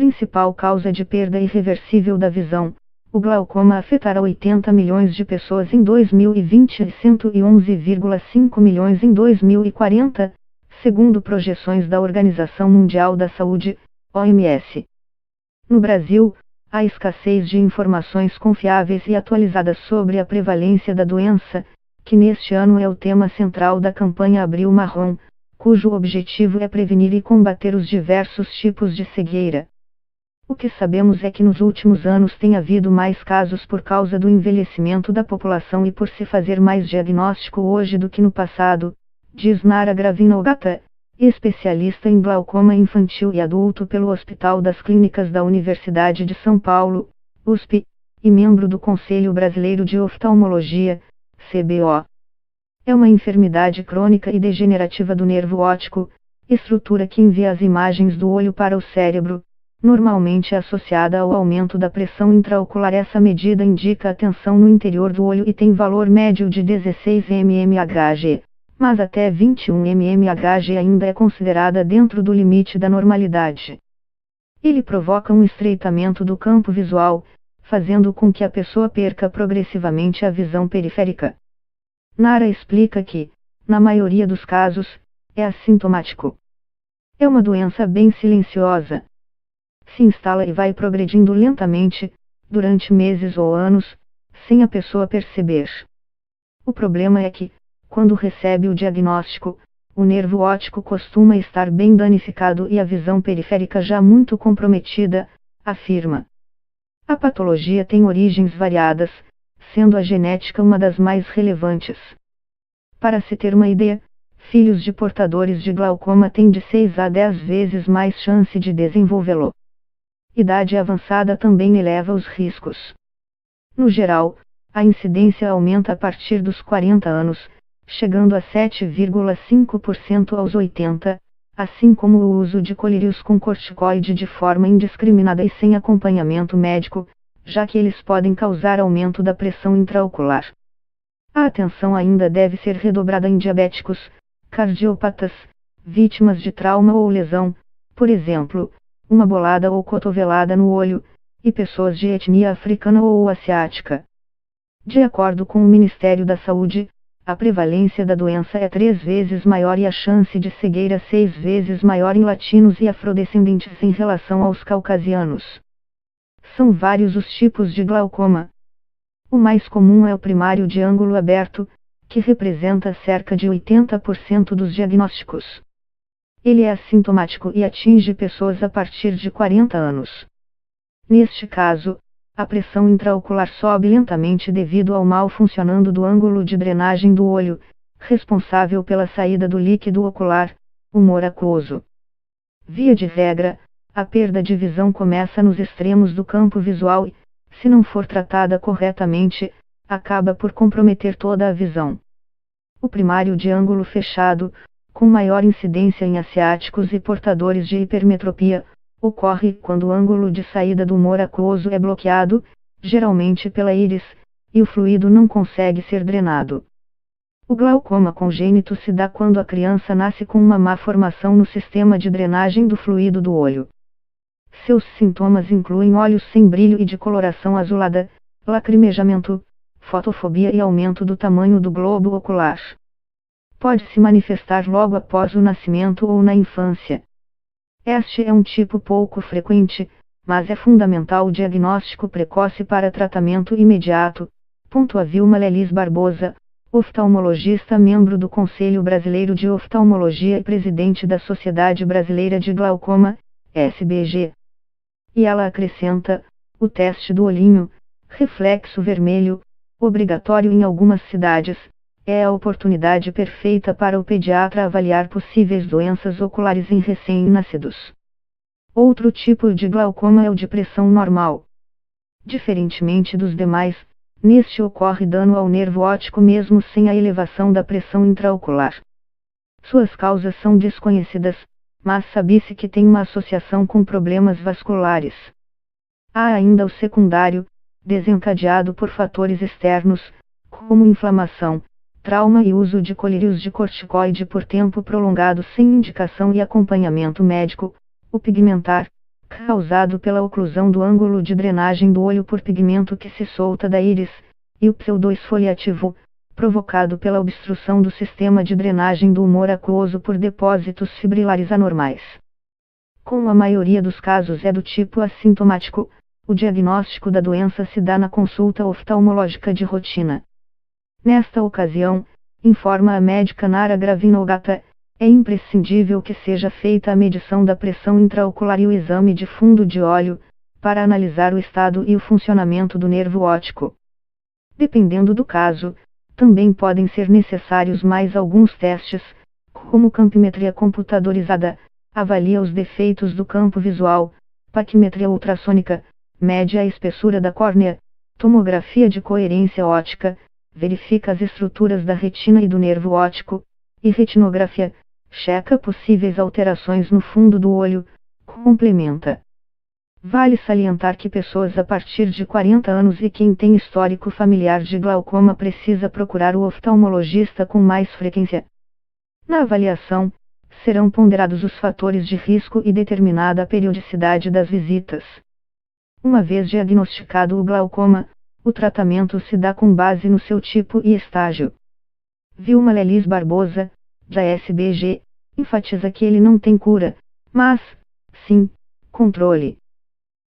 Principal causa de perda irreversível da visão. O glaucoma afetará 80 milhões de pessoas em 2020 e 111,5 milhões em 2040, segundo projeções da Organização Mundial da Saúde, OMS. No Brasil, há escassez de informações confiáveis e atualizadas sobre a prevalência da doença, que neste ano é o tema central da campanha Abril Marrom, cujo objetivo é prevenir e combater os diversos tipos de cegueira. O que sabemos é que nos últimos anos tem havido mais casos por causa do envelhecimento da população e por se fazer mais diagnóstico hoje do que no passado, diz Nara Gravina-Ogata, especialista em glaucoma infantil e adulto pelo Hospital das Clínicas da Universidade de São Paulo, USP, e membro do Conselho Brasileiro de Oftalmologia, CBO. É uma enfermidade crônica e degenerativa do nervo óptico, estrutura que envia as imagens do olho para o cérebro, normalmente associada ao aumento da pressão intraocular. Essa medida indica a tensão no interior do olho e tem valor médio de 16 mmHg, mas até 21 mmHg ainda é considerada dentro do limite da normalidade. Ele provoca um estreitamento do campo visual, fazendo com que a pessoa perca progressivamente a visão periférica. Nara explica que, na maioria dos casos, é assintomático. É uma doença bem silenciosa. Se instala e vai progredindo lentamente, durante meses ou anos, sem a pessoa perceber. O problema é que, quando recebe o diagnóstico, o nervo óptico costuma estar bem danificado e a visão periférica já muito comprometida, afirma. A patologia tem origens variadas, sendo a genética uma das mais relevantes. Para se ter uma ideia, filhos de portadores de glaucoma têm de 6 a 10 vezes mais chance de desenvolvê-lo. Idade avançada também eleva os riscos. No geral, a incidência aumenta a partir dos 40 anos, chegando a 7,5% aos 80, assim como o uso de colírios com corticoide de forma indiscriminada e sem acompanhamento médico, já que eles podem causar aumento da pressão intraocular. A atenção ainda deve ser redobrada em diabéticos, cardiopatas, vítimas de trauma ou lesão, por exemplo, uma bolada ou cotovelada no olho, e pessoas de etnia africana ou asiática. De acordo com o Ministério da Saúde, a prevalência da doença é 3 vezes maior e a chance de cegueira 6 vezes maior em latinos e afrodescendentes em relação aos caucasianos. São vários os tipos de glaucoma. O mais comum é o primário de ângulo aberto, que representa cerca de 80% dos diagnósticos. Ele é assintomático e atinge pessoas a partir de 40 anos. Neste caso, a pressão intraocular sobe lentamente devido ao mau funcionamento do ângulo de drenagem do olho, responsável pela saída do líquido ocular, humor aquoso. Via de regra, a perda de visão começa nos extremos do campo visual e, se não for tratada corretamente, acaba por comprometer toda a visão. O primário de ângulo fechado, com maior incidência em asiáticos e portadores de hipermetropia, ocorre quando o ângulo de saída do humor aquoso é bloqueado, geralmente pela íris, e o fluido não consegue ser drenado. O glaucoma congênito se dá quando a criança nasce com uma má formação no sistema de drenagem do fluido do olho. Seus sintomas incluem olhos sem brilho e de coloração azulada, lacrimejamento, fotofobia e aumento do tamanho do globo ocular. Pode se manifestar logo após o nascimento ou na infância. Este é um tipo pouco frequente, mas é fundamental o diagnóstico precoce para tratamento imediato, pontua Vilma Lelis Barbosa, oftalmologista, membro do Conselho Brasileiro de Oftalmologia e presidente da Sociedade Brasileira de Glaucoma, SBG. E ela acrescenta, o teste do olhinho, reflexo vermelho, obrigatório em algumas cidades, é a oportunidade perfeita para o pediatra avaliar possíveis doenças oculares em recém-nascidos. Outro tipo de glaucoma é o de pressão normal. Diferentemente dos demais, neste ocorre dano ao nervo óptico mesmo sem a elevação da pressão intraocular. Suas causas são desconhecidas, mas sabe-se que tem uma associação com problemas vasculares. Há ainda o secundário, desencadeado por fatores externos, como inflamação, trauma e uso de colírios de corticoide por tempo prolongado sem indicação e acompanhamento médico, o pigmentar, causado pela oclusão do ângulo de drenagem do olho por pigmento que se solta da íris, e o pseudoesfoliativo, provocado pela obstrução do sistema de drenagem do humor aquoso por depósitos fibrilares anormais. Como a maioria dos casos é do tipo assintomático, o diagnóstico da doença se dá na consulta oftalmológica de rotina. Nesta ocasião, informa a médica Nara Gravinogata, é imprescindível que seja feita a medição da pressão intraocular e o exame de fundo de olho, para analisar o estado e o funcionamento do nervo óptico. Dependendo do caso, também podem ser necessários mais alguns testes, como campimetria computadorizada, avalia os defeitos do campo visual, paquimetria ultrassônica, mede a espessura da córnea, tomografia de coerência óptica, verifica as estruturas da retina e do nervo óptico, e retinografia, checa possíveis alterações no fundo do olho, complementa. Vale salientar que pessoas a partir de 40 anos e quem tem histórico familiar de glaucoma precisa procurar o oftalmologista com mais frequência. Na avaliação, serão ponderados os fatores de risco e determinada a periodicidade das visitas. Uma vez diagnosticado o glaucoma, o tratamento se dá com base no seu tipo e estágio. Vilma Lelis Barbosa, da SBG, enfatiza que ele não tem cura, mas, sim, controle.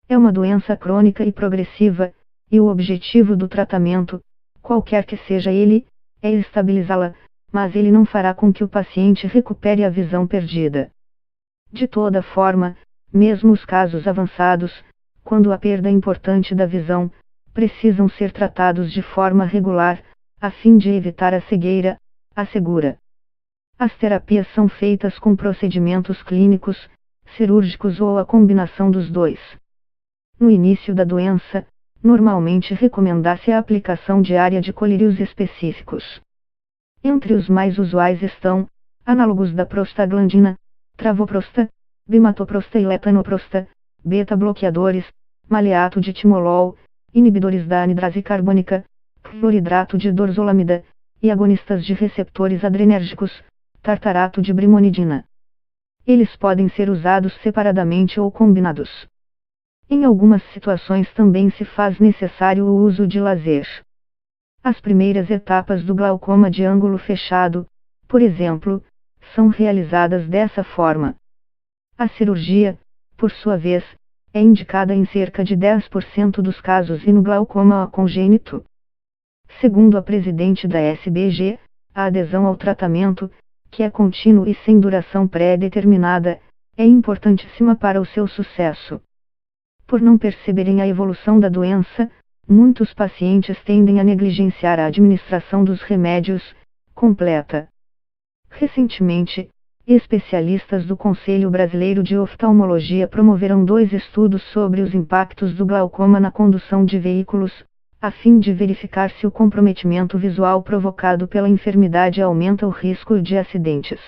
É uma doença crônica e progressiva, e o objetivo do tratamento, qualquer que seja ele, é estabilizá-la, mas ele não fará com que o paciente recupere a visão perdida. De toda forma, mesmo os casos avançados, quando há perda importante da visão, precisam ser tratados de forma regular, a fim de evitar a cegueira, assegura. As terapias são feitas com procedimentos clínicos, cirúrgicos ou a combinação dos dois. No início da doença, normalmente recomenda-se a aplicação diária de colírios específicos. Entre os mais usuais estão, análogos da prostaglandina, travoprosta, bimatoprosta e lepanoprosta, beta-bloqueadores, maleato de timolol, inibidores da anidrase carbônica, cloridrato de dorzolamida, e agonistas de receptores adrenérgicos, tartarato de brimonidina. Eles podem ser usados separadamente ou combinados. Em algumas situações também se faz necessário o uso de laser. As primeiras etapas do glaucoma de ângulo fechado, por exemplo, são realizadas dessa forma. A cirurgia, por sua vez, é indicada em cerca de 10% dos casos e no glaucoma congênito. Segundo a presidente da SBG, a adesão ao tratamento, que é contínuo e sem duração pré-determinada, é importantíssima para o seu sucesso. Por não perceberem a evolução da doença, muitos pacientes tendem a negligenciar a administração dos remédios, completa. Recentemente, especialistas do Conselho Brasileiro de Oftalmologia promoveram 2 estudos sobre os impactos do glaucoma na condução de veículos, a fim de verificar se o comprometimento visual provocado pela enfermidade aumenta o risco de acidentes.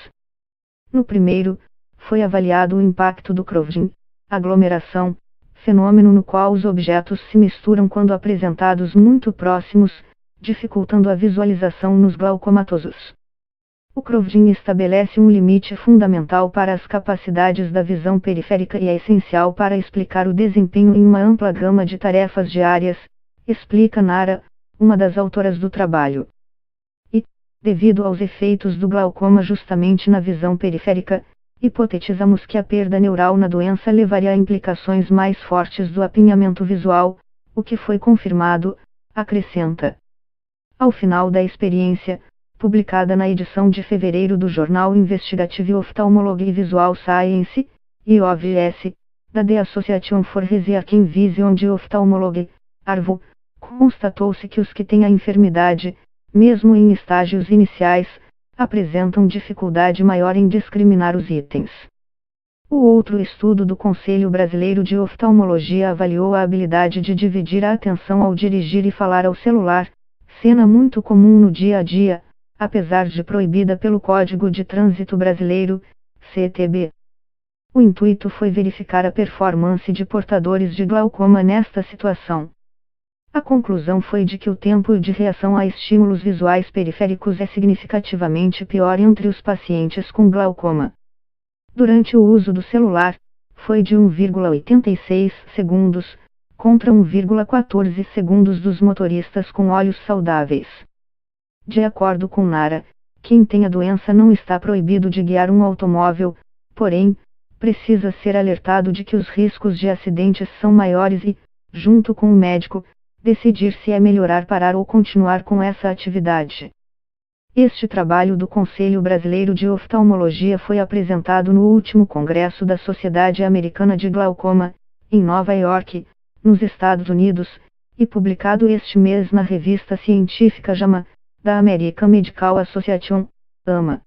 No primeiro, foi avaliado o impacto do crowding, aglomeração, fenômeno no qual os objetos se misturam quando apresentados muito próximos, dificultando a visualização nos glaucomatosos. O crowding estabelece um limite fundamental para as capacidades da visão periférica e é essencial para explicar o desempenho em uma ampla gama de tarefas diárias, explica Nara, uma das autoras do trabalho. E, devido aos efeitos do glaucoma justamente na visão periférica, hipotetizamos que a perda neural na doença levaria a implicações mais fortes do apinhamento visual, o que foi confirmado, acrescenta. Ao final da experiência, publicada na edição de fevereiro do jornal Investigative Ophthalmology Visual Science, IOVS, da The Association for Research in Vision and Ophthalmology, ARVO, constatou-se que os que têm a enfermidade, mesmo em estágios iniciais, apresentam dificuldade maior em discriminar os itens. O outro estudo do Conselho Brasileiro de Oftalmologia avaliou a habilidade de dividir a atenção ao dirigir e falar ao celular, cena muito comum no dia a dia, apesar de proibida pelo Código de Trânsito Brasileiro, CTB. O intuito foi verificar a performance de portadores de glaucoma nesta situação. A conclusão foi de que o tempo de reação a estímulos visuais periféricos é significativamente pior entre os pacientes com glaucoma. Durante o uso do celular, foi de 1,86 segundos, contra 1,14 segundos dos motoristas com olhos saudáveis. De acordo com Nara, quem tem a doença não está proibido de guiar um automóvel, porém, precisa ser alertado de que os riscos de acidentes são maiores e, junto com o médico, decidir se é melhorar parar ou continuar com essa atividade. Este trabalho do Conselho Brasileiro de Oftalmologia foi apresentado no último Congresso da Sociedade Americana de Glaucoma, em Nova York, nos Estados Unidos, e publicado este mês na revista científica JAMA, da American Medical Association, AMA.